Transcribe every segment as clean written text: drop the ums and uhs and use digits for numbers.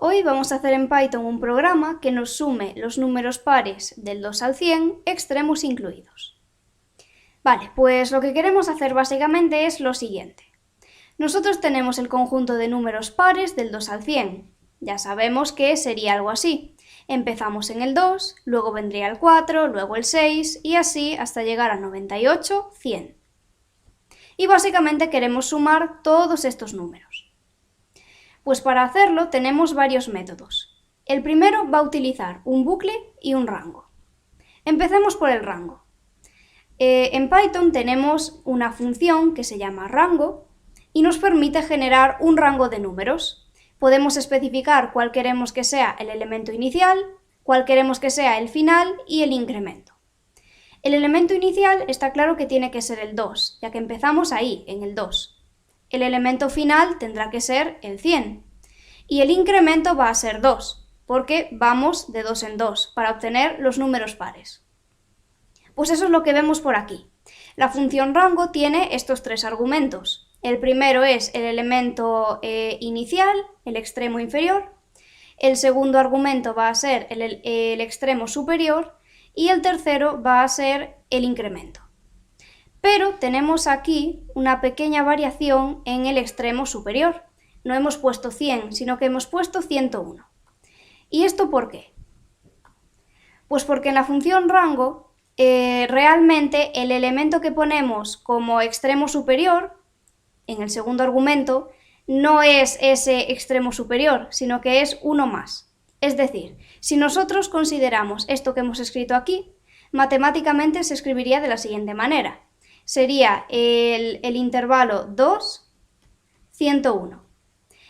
Hoy vamos a hacer en Python un programa que nos sume los números pares del 2 al 100, extremos incluidos. Vale, pues lo que queremos hacer básicamente es lo siguiente. Nosotros tenemos el conjunto de números pares del 2 al 100. Ya sabemos que sería algo así. Empezamos en el 2, luego vendría el 4, luego el 6 y así hasta llegar a 98, 100. Y básicamente queremos sumar todos estos números. Pues para hacerlo tenemos varios métodos. El primero va a utilizar un bucle y un rango. Empecemos por el rango. En Python tenemos una función que se llama rango y nos permite generar un rango de números. Podemos especificar cuál queremos que sea el elemento inicial, cuál queremos que sea el final y el incremento. El elemento inicial está claro que tiene que ser el 2, ya que empezamos ahí, en el 2. El elemento final tendrá que ser el 100. Y el incremento va a ser 2, porque vamos de 2 en 2 para obtener los números pares. Pues eso es lo que vemos por aquí. La función rango tiene estos tres argumentos. El primero es el elemento inicial, el extremo inferior. El segundo argumento va a ser el extremo superior. Y el tercero va a ser el incremento. Pero tenemos aquí una pequeña variación en el extremo superior. No hemos puesto 100, sino que hemos puesto 101. ¿Y esto por qué? Pues porque en la función rango, realmente el elemento que ponemos como extremo superior, en el segundo argumento, no es ese extremo superior, sino que es uno más. Es decir, si nosotros consideramos esto que hemos escrito aquí, matemáticamente se escribiría de la siguiente manera. Sería el intervalo 2, 101.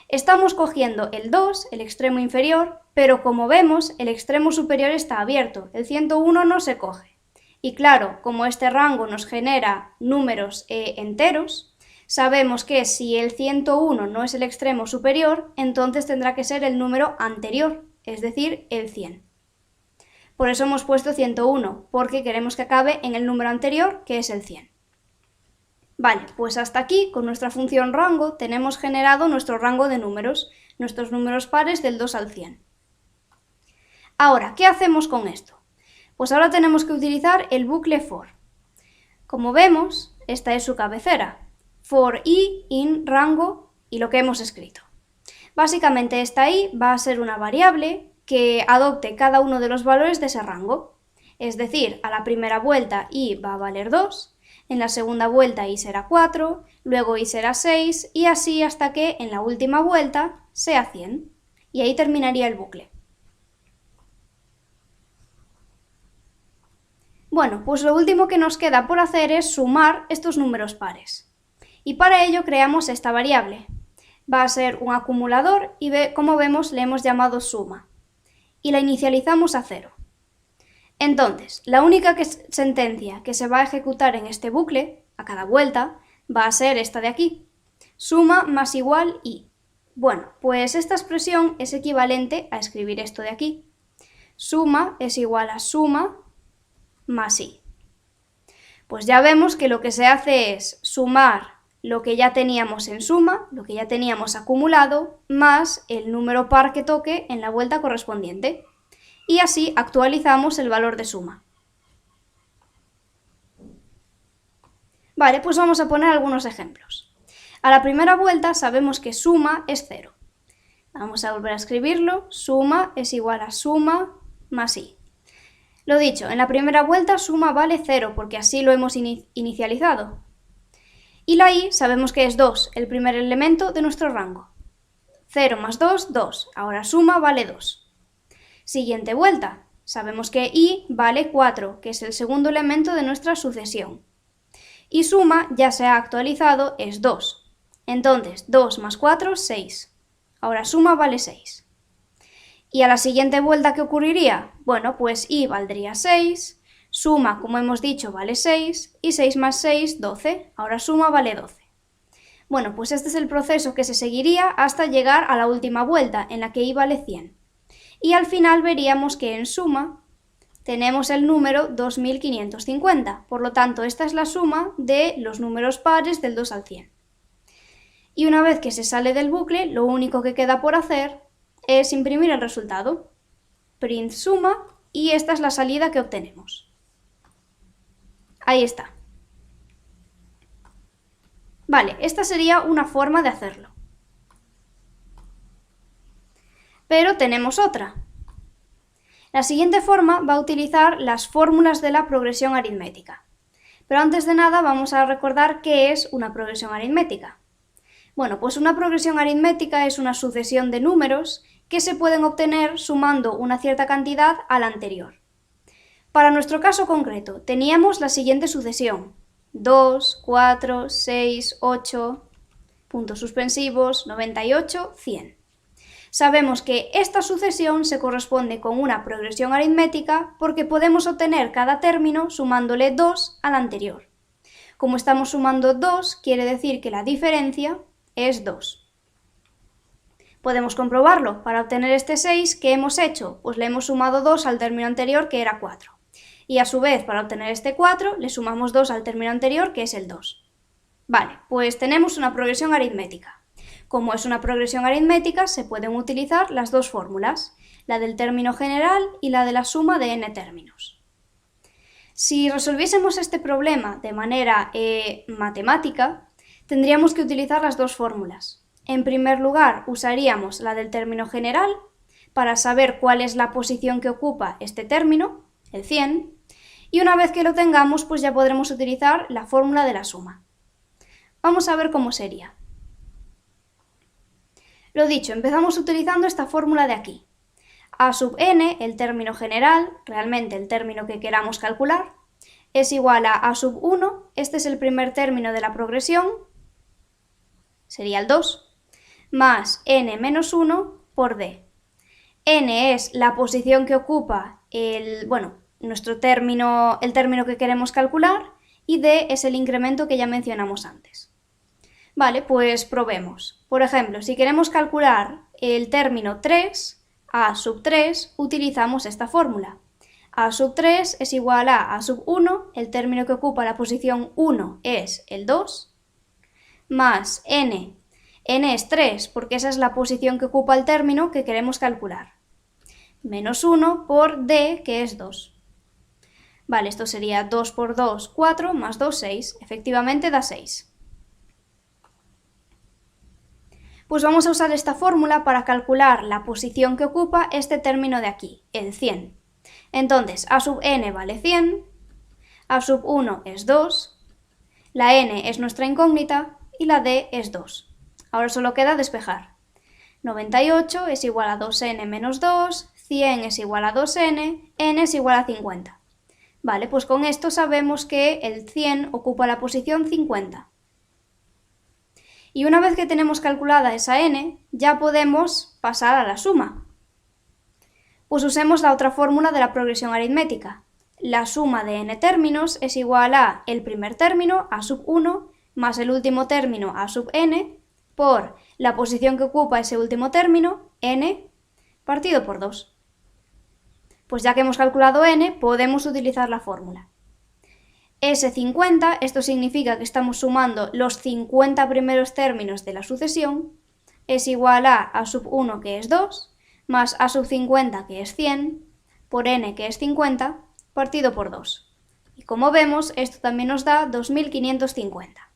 Estamos cogiendo el 2, el extremo inferior, pero como vemos, el extremo superior está abierto, el 101 no se coge. Y claro, como este rango nos genera números enteros, sabemos que si el 101 no es el extremo superior, entonces tendrá que ser el número anterior, es decir, el 100. Por eso hemos puesto 101, porque queremos que acabe en el número anterior, que es el 100. Vale, pues hasta aquí, con nuestra función rango, tenemos generado nuestro rango de números, nuestros números pares del 2 al 100. Ahora, ¿qué hacemos con esto? Pues ahora tenemos que utilizar el bucle for. Como vemos, esta es su cabecera, for i in rango y lo que hemos escrito. Básicamente esta i va a ser una variable que adopte cada uno de los valores de ese rango. Es decir, a la primera vuelta i va a valer 2, en la segunda vuelta i será 4, luego i será 6 y así hasta que en la última vuelta sea 100. Y ahí terminaría el bucle. Bueno, pues lo último que nos queda por hacer es sumar estos números pares. Y para ello creamos esta variable. Va a ser un acumulador y como vemos le hemos llamado suma. Y la inicializamos a 0. Entonces, la única sentencia que se va a ejecutar en este bucle, a cada vuelta, va a ser esta de aquí. Suma más igual i. Bueno, pues esta expresión es equivalente a escribir esto de aquí. Suma es igual a suma más i. Pues ya vemos que lo que se hace es sumar lo que ya teníamos en suma, lo que ya teníamos acumulado, más el número par que toque en la vuelta correspondiente. Y así actualizamos el valor de suma. Vale, pues vamos a poner algunos ejemplos. A la primera vuelta sabemos que suma es 0. Vamos a volver a escribirlo. Suma es igual a suma más i. Lo dicho, en la primera vuelta suma vale 0 porque así lo hemos inicializado. Y la i sabemos que es 2, el primer elemento de nuestro rango. 0 más 2, 2. Ahora suma vale 2. Siguiente vuelta. Sabemos que i vale 4, que es el segundo elemento de nuestra sucesión. Y suma ya se ha actualizado, es 2. Entonces, 2 más 4, 6. Ahora suma vale 6. ¿Y a la siguiente vuelta qué ocurriría? Bueno, pues i valdría 6, suma, como hemos dicho, vale 6, y 6 más 6, 12. Ahora suma vale 12. Bueno, pues este es el proceso que se seguiría hasta llegar a la última vuelta, en la que i vale 100. Y al final veríamos que en suma tenemos el número 2550, por lo tanto esta es la suma de los números pares del 2 al 100. Y una vez que se sale del bucle, lo único que queda por hacer es imprimir el resultado. Print suma y esta es la salida que obtenemos. Ahí está. Vale, esta sería una forma de hacerlo. Pero tenemos otra. La siguiente forma va a utilizar las fórmulas de la progresión aritmética. Pero antes de nada vamos a recordar qué es una progresión aritmética. Bueno, pues una progresión aritmética es una sucesión de números que se pueden obtener sumando una cierta cantidad a la anterior. Para nuestro caso concreto, teníamos la siguiente sucesión: 2, 4, 6, 8, puntos suspensivos, 98, 100. Sabemos que esta sucesión se corresponde con una progresión aritmética porque podemos obtener cada término sumándole 2 al anterior. Como estamos sumando 2, quiere decir que la diferencia es 2. Podemos comprobarlo. Para obtener este 6, ¿qué hemos hecho? Pues le hemos sumado 2 al término anterior, que era 4. Y a su vez, para obtener este 4, le sumamos 2 al término anterior, que es el 2. Vale, pues tenemos una progresión aritmética. Como es una progresión aritmética, se pueden utilizar las dos fórmulas, la del término general y la de la suma de n términos. Si resolviésemos este problema de manera matemática, tendríamos que utilizar las dos fórmulas. En primer lugar, usaríamos la del término general para saber cuál es la posición que ocupa este término, el 100, y una vez que lo tengamos, pues ya podremos utilizar la fórmula de la suma. Vamos a ver cómo sería. Lo dicho, empezamos utilizando esta fórmula de aquí. A sub n, el término general, realmente el término que queramos calcular, es igual a sub 1, este es el primer término de la progresión, sería el 2, más n menos 1 por d. N es la posición que ocupa el término que queremos calcular, y d es el incremento que ya mencionamos antes. Vale, pues probemos. Por ejemplo, si queremos calcular el término 3, a sub 3, utilizamos esta fórmula. A sub 3 es igual a sub 1, el término que ocupa la posición 1 es el 2, más n. N es 3, porque esa es la posición que ocupa el término que queremos calcular. Menos 1 por d, que es 2. Vale, esto sería 2 por 2, 4, más 2, 6. Efectivamente da 6. Pues vamos a usar esta fórmula para calcular la posición que ocupa este término de aquí, el 100. Entonces, a sub n vale 100, a sub 1 es 2, la n es nuestra incógnita y la d es 2. Ahora solo queda despejar. 98 es igual a 2n menos 2, 100 es igual a 2n, n es igual a 50. Vale, pues con esto sabemos que el 100 ocupa la posición 50. Y una vez que tenemos calculada esa n, ya podemos pasar a la suma. Pues usemos la otra fórmula de la progresión aritmética. La suma de n términos es igual a el primer término, a sub 1, más el último término, a sub n, por la posición que ocupa ese último término, n, partido por 2. Pues ya que hemos calculado n, podemos utilizar la fórmula. S50, esto significa que estamos sumando los 50 primeros términos de la sucesión, es igual a sub 1, que es 2, más a sub 50, que es 100, por n, que es 50, partido por 2. Y como vemos, esto también nos da 2550.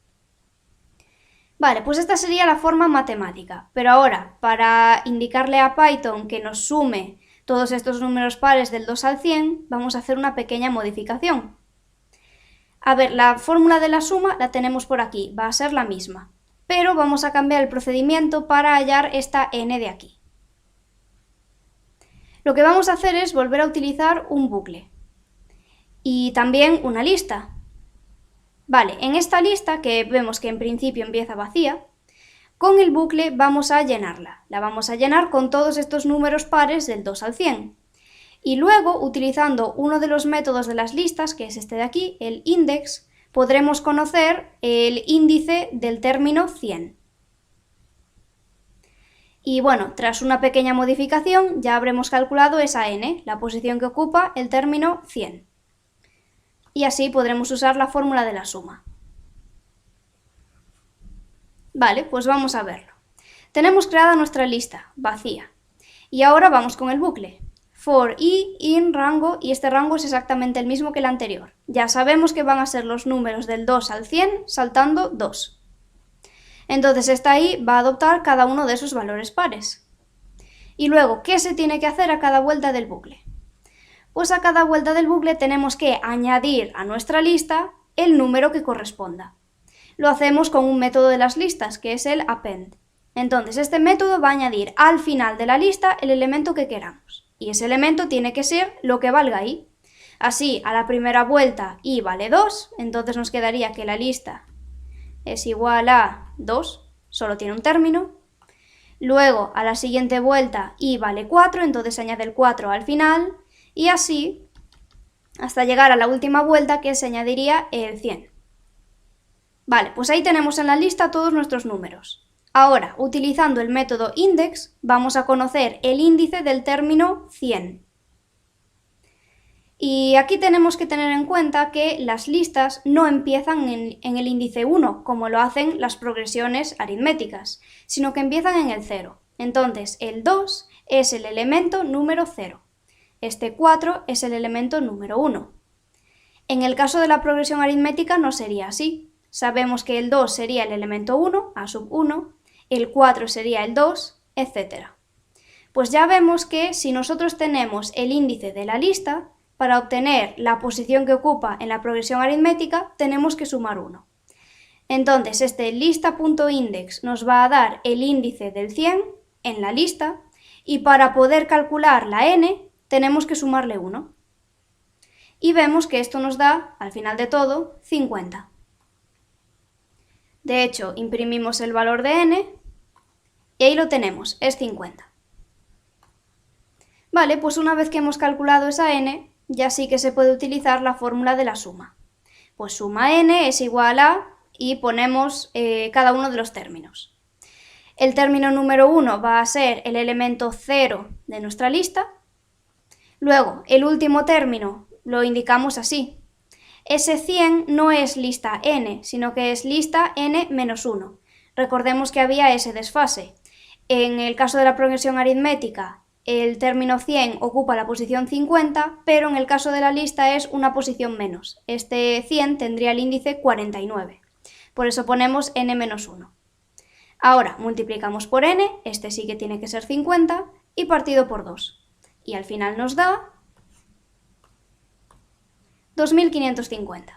Vale, pues esta sería la forma matemática, pero ahora, para indicarle a Python que nos sume todos estos números pares del 2 al 100, vamos a hacer una pequeña modificación. A ver, la fórmula de la suma la tenemos por aquí, va a ser la misma, pero vamos a cambiar el procedimiento para hallar esta n de aquí. Lo que vamos a hacer es volver a utilizar un bucle y también una lista. Vale, en esta lista, que vemos que en principio empieza vacía, con el bucle vamos a llenarla. La vamos a llenar con todos estos números pares del 2 al 100. Y luego, utilizando uno de los métodos de las listas, que es este de aquí, el index, podremos conocer el índice del término 100. Y bueno, tras una pequeña modificación ya habremos calculado esa n, la posición que ocupa el término 100. Y así podremos usar la fórmula de la suma. Vale, pues vamos a verlo. Tenemos creada nuestra lista, vacía. Y ahora vamos con el bucle. For i in rango, y este rango es exactamente el mismo que el anterior. Ya sabemos que van a ser los números del 2 al 100 saltando 2. Entonces esta i va a adoptar cada uno de esos valores pares. Y luego, ¿qué se tiene que hacer a cada vuelta del bucle? Pues a cada vuelta del bucle tenemos que añadir a nuestra lista el número que corresponda. Lo hacemos con un método de las listas, que es el append. Entonces este método va a añadir al final de la lista el elemento que queramos. Y ese elemento tiene que ser lo que valga i. Así, a la primera vuelta i vale 2, entonces nos quedaría que la lista es igual a 2, solo tiene un término. Luego, a la siguiente vuelta i vale 4, entonces se añade el 4 al final. Y así, hasta llegar a la última vuelta, que se añadiría el 100. Vale, pues ahí tenemos en la lista todos nuestros números. Ahora, utilizando el método index, vamos a conocer el índice del término 100. Y aquí tenemos que tener en cuenta que las listas no empiezan en el índice 1, como lo hacen las progresiones aritméticas, sino que empiezan en el 0. Entonces, el 2 es el elemento número 0. Este 4 es el elemento número 1. En el caso de la progresión aritmética no sería así. Sabemos que el 2 sería el elemento 1, a sub 1, el 4 sería el 2, etc. Pues ya vemos que si nosotros tenemos el índice de la lista, para obtener la posición que ocupa en la progresión aritmética, tenemos que sumar 1. Entonces, este lista.index nos va a dar el índice del 100 en la lista, y para poder calcular la n, tenemos que sumarle 1. Y vemos que esto nos da, al final de todo, 50. De hecho, imprimimos el valor de n, y ahí lo tenemos, es 50. Vale, pues una vez que hemos calculado esa n, ya sí que se puede utilizar la fórmula de la suma. Pues suma n es igual a, y ponemos cada uno de los términos. El término número 1 va a ser el elemento 0 de nuestra lista. Luego, el último término lo indicamos así. Ese 100 no es lista n, sino que es lista n-1. Recordemos que había ese desfase. En el caso de la progresión aritmética, el término 100 ocupa la posición 50, pero en el caso de la lista es una posición menos. Este 100 tendría el índice 49. Por eso ponemos n-1. Ahora multiplicamos por n, este sí que tiene que ser 50, y partido por 2. Y al final nos da 2550.